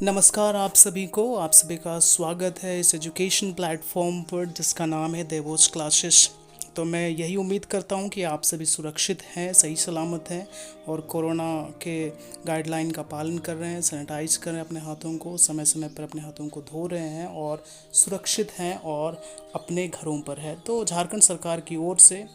नमस्कार आप सभी का स्वागत है इस एजुकेशन प्लेटफॉर्म पर जिसका नाम है देवोस क्लासेस। तो मैं यही उम्मीद करता हूँ कि आप सभी सुरक्षित हैं, सही सलामत हैं और कोरोना के गाइडलाइन का पालन कर रहे हैं, सैनिटाइज कर रहे हैं अपने हाथों को, समय समय पर अपने हाथों को धो रहे हैं और सुरक्षित हैं और अपने घरों पर है। तो झारखंड सरकार की ओर से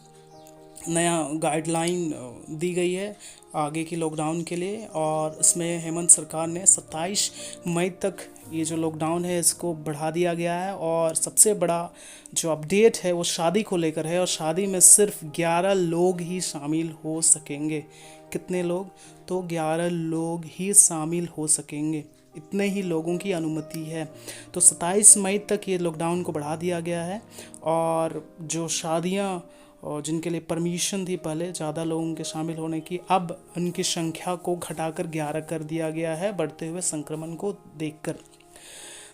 नया गाइडलाइन दी गई है आगे की लॉकडाउन के लिए, और इसमें हेमंत सरकार ने 27 मई तक ये जो लॉकडाउन है इसको बढ़ा दिया गया है। और सबसे बड़ा जो अपडेट है वो शादी को लेकर है, और शादी में सिर्फ 11 लोग ही शामिल हो सकेंगे। कितने लोग? तो 11 लोग ही शामिल हो सकेंगे, इतने ही लोगों की अनुमति है। तो 27 मई तक ये लॉकडाउन को बढ़ा दिया गया है। और जो शादियां और जिनके लिए परमिशन थी पहले ज़्यादा लोगों के शामिल होने की, अब उनकी संख्या को घटाकर 11 कर दिया गया है बढ़ते हुए संक्रमण को देखकर।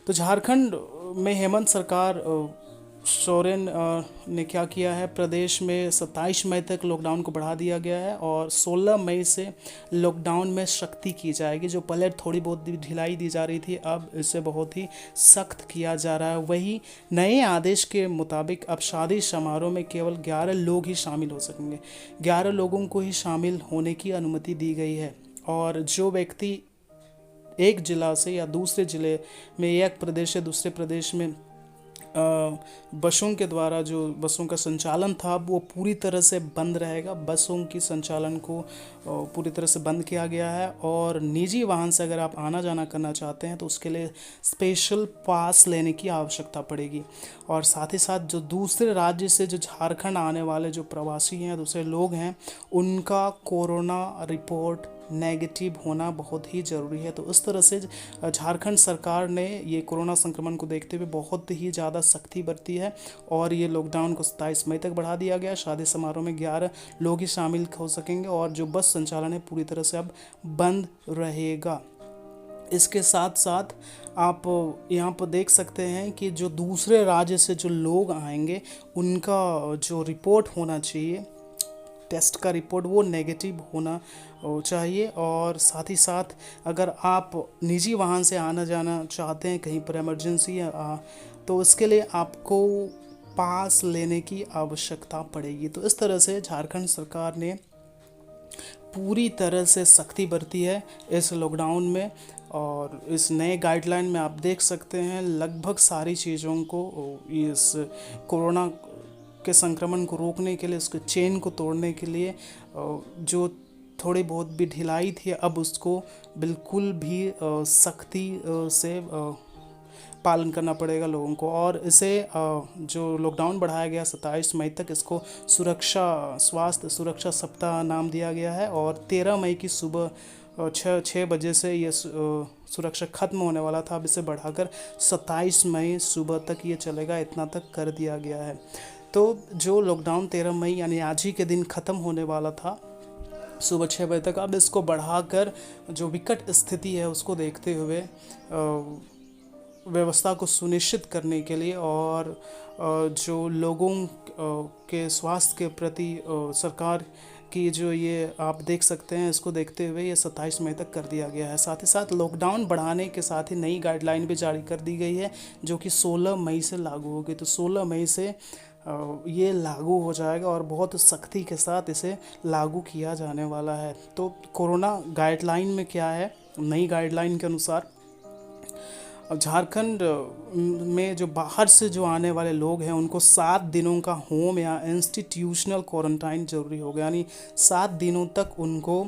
तो झारखंड में हेमंत सरकार सोरेन ने क्या किया है, प्रदेश में 27 मई तक लॉकडाउन को बढ़ा दिया गया है और 16 मई से लॉकडाउन में सख्ती की जाएगी। जो पहले थोड़ी बहुत ढिलाई दी जा रही थी, अब इसे बहुत ही सख्त किया जा रहा है। वही नए आदेश के मुताबिक अब शादी समारोह में केवल 11 लोग ही शामिल हो सकेंगे। 11 लोगों को ही शामिल होने की अनुमति दी गई है। और जो व्यक्ति एक जिला से या दूसरे ज़िले में, एक प्रदेश से दूसरे प्रदेश में बसों के द्वारा जो बसों का संचालन था वो पूरी तरह से बंद रहेगा। बसों की संचालन को पूरी तरह से बंद किया गया है। और निजी वाहन से अगर आप आना जाना करना चाहते हैं तो उसके लिए स्पेशल पास लेने की आवश्यकता पड़ेगी। और साथ ही साथ जो दूसरे राज्य से जो झारखंड आने वाले जो प्रवासी हैं, दूसरे लोग हैं, उनका कोरोना रिपोर्ट नेगेटिव होना बहुत ही ज़रूरी है। तो इस तरह से झारखंड सरकार ने ये कोरोना संक्रमण को देखते हुए बहुत ही ज़्यादा सख्ती बरती है और ये लॉकडाउन को 27 मई तक बढ़ा दिया गया। शादी समारोह में 11 लोग ही शामिल हो सकेंगे और जो बस संचालन है पूरी तरह से अब बंद रहेगा। इसके साथ साथ आप यहाँ पर देख सकते हैं कि जो दूसरे राज्य से जो लोग आएंगे उनका जो रिपोर्ट होना चाहिए, टेस्ट का रिपोर्ट, वो नेगेटिव होना चाहिए। और साथ ही साथ अगर आप निजी वाहन से आना जाना चाहते हैं कहीं पर इमरजेंसी तो इसके लिए आपको पास लेने की आवश्यकता पड़ेगी। तो इस तरह से झारखंड सरकार ने पूरी तरह से सख्ती बरती है इस लॉकडाउन में। और इस नए गाइडलाइन में आप देख सकते हैं लगभग सारी चीज़ों को इस कोरोना के संक्रमण को रोकने के लिए, उसके चेन को तोड़ने के लिए जो थोड़ी बहुत भी ढिलाई थी अब उसको बिल्कुल भी सख्ती से पालन करना पड़ेगा लोगों को। और इसे जो लॉकडाउन बढ़ाया गया 27 मई तक, इसको स्वास्थ्य सुरक्षा सप्ताह नाम दिया गया है। और 13 मई की सुबह 6 बजे से ये सुरक्षा खत्म होने वाला था, अब इसे बढ़ाकर 27 मई सुबह तक ये चलेगा, इतना तक कर दिया गया है। तो जो लॉकडाउन 13 मई यानी आज ही के दिन ख़त्म होने वाला था सुबह 6 बजे तक, अब इसको बढ़ाकर जो विकट स्थिति है उसको देखते हुए व्यवस्था को सुनिश्चित करने के लिए और जो लोगों के स्वास्थ्य के प्रति सरकार की जो ये आप देख सकते हैं, इसको देखते हुए ये 27 मई तक कर दिया गया है। साथ ही साथ लॉकडाउन बढ़ाने के साथ ही नई गाइडलाइन भी जारी कर दी गई है जो कि 16 मई से लागू होगी। तो 16 मई से ये लागू हो जाएगा और बहुत सख्ती के साथ इसे लागू किया जाने वाला है। तो कोरोना गाइडलाइन में क्या है, नई गाइडलाइन के अनुसार अब झारखंड में जो बाहर से जो आने वाले लोग हैं उनको 7 दिनों का होम या इंस्टीट्यूशनल क्वारंटाइन ज़रूरी होगा, यानी 7 दिनों तक उनको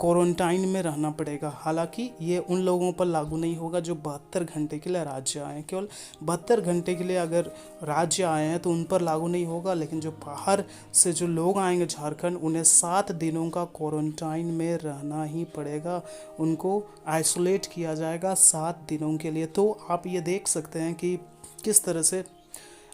क्वारंटाइन में रहना पड़ेगा। हालांकि ये उन लोगों पर लागू नहीं होगा जो 72 घंटे के लिए राज्य आए हैं। केवल 72 घंटे के लिए अगर राज्य आए हैं तो उन पर लागू नहीं होगा, लेकिन जो बाहर से जो लोग आएंगे झारखंड, उन्हें 7 दिनों का क्वारंटाइन में रहना ही पड़ेगा। उनको आइसोलेट किया जाएगा 7 दिनों के लिए। तो आप ये देख सकते हैं कि किस तरह से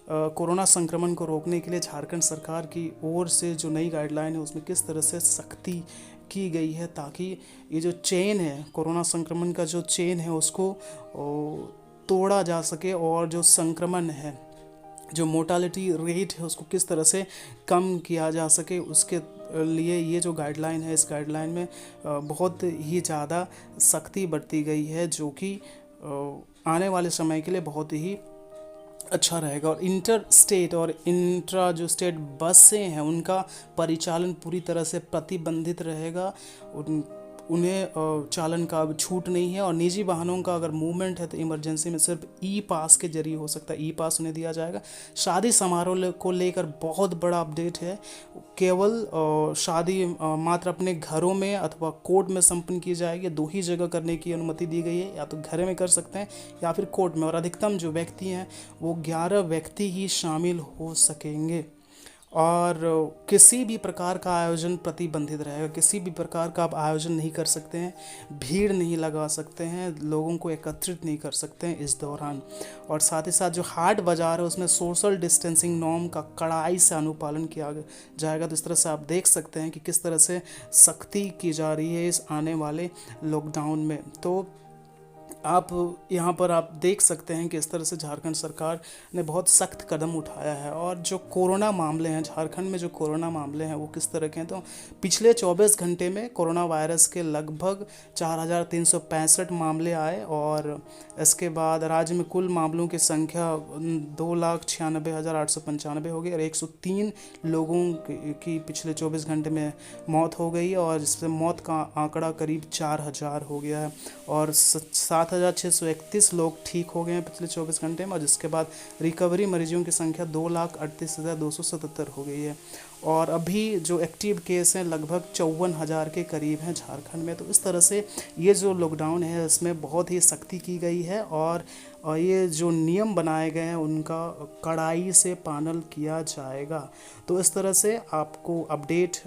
कोरोना संक्रमण को रोकने के लिए झारखंड सरकार की ओर से जो नई गाइडलाइन है उसमें किस तरह से सख्ती की गई है, ताकि ये जो चेन है, कोरोना संक्रमण का जो चेन है उसको तोड़ा जा सके और जो संक्रमण है, जो मोर्टालिटी रेट है उसको किस तरह से कम किया जा सके, उसके लिए ये जो गाइडलाइन है, इस गाइडलाइन में बहुत ही ज़्यादा सख्ती बरती गई है, जो कि आने वाले समय के लिए बहुत ही अच्छा रहेगा। और इंटर स्टेट और इंट्रा जो स्टेट बसें हैं उनका परिचालन पूरी तरह से प्रतिबंधित रहेगा। उन्हें चालन का अब छूट नहीं है। और निजी वाहनों का अगर मूवमेंट है तो इमरजेंसी में सिर्फ ई पास के जरिए हो सकता है, ई पास उन्हें दिया जाएगा। शादी समारोह को लेकर बहुत बड़ा अपडेट है। केवल शादी मात्र अपने घरों में अथवा कोर्ट में संपन्न की जाएगी। 2 ही जगह करने की अनुमति दी गई है, या तो घर में कर सकते हैं या फिर कोर्ट में। और अधिकतम जो व्यक्ति हैं वो 11 व्यक्ति ही शामिल हो सकेंगे। और किसी भी प्रकार का आयोजन प्रतिबंधित रहेगा। किसी भी प्रकार का आप आयोजन नहीं कर सकते हैं, भीड़ नहीं लगा सकते हैं, लोगों को एकत्रित नहीं कर सकते हैं इस दौरान। और साथ ही साथ जो हाट बाज़ार है उसमें सोशल डिस्टेंसिंग नॉर्म का कड़ाई से अनुपालन किया जाएगा। तो इस तरह से आप देख सकते हैं कि किस तरह से सख्ती की जा रही है इस आने वाले लॉकडाउन में। तो आप यहाँ पर आप देख सकते हैं कि इस तरह से झारखंड सरकार ने बहुत सख्त कदम उठाया है। और जो कोरोना मामले हैं झारखंड में, जो कोरोना मामले हैं वो किस तरह के हैं, तो पिछले 24 घंटे में कोरोना वायरस के लगभग 4,365 मामले आए। और इसके बाद राज्य में कुल मामलों की संख्या 2,96,895 हो गई। और 103 लोगों की पिछले 24 घंटे में मौत हो गई। और जिससे मौत का आंकड़ा करीब 4,000 हो गया है। और 7,631 लोग ठीक हो गए हैं पिछले 24 घंटे में। और जिसके बाद रिकवरी मरीजों की संख्या 2,38,277 हो गई है। और अभी जो एक्टिव केस हैं लगभग 54,000 के करीब हैं झारखंड में। तो इस तरह से ये जो लॉकडाउन है इसमें बहुत ही सख्ती की गई है। और ये जो नियम बनाए गए हैं उनका कड़ाई से पालन किया जाएगा। तो इस तरह से आपको अपडेट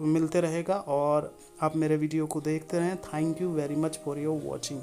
मिलते रहेगा और आप मेरे वीडियो को देखते रहें। Thank you very much for your watching.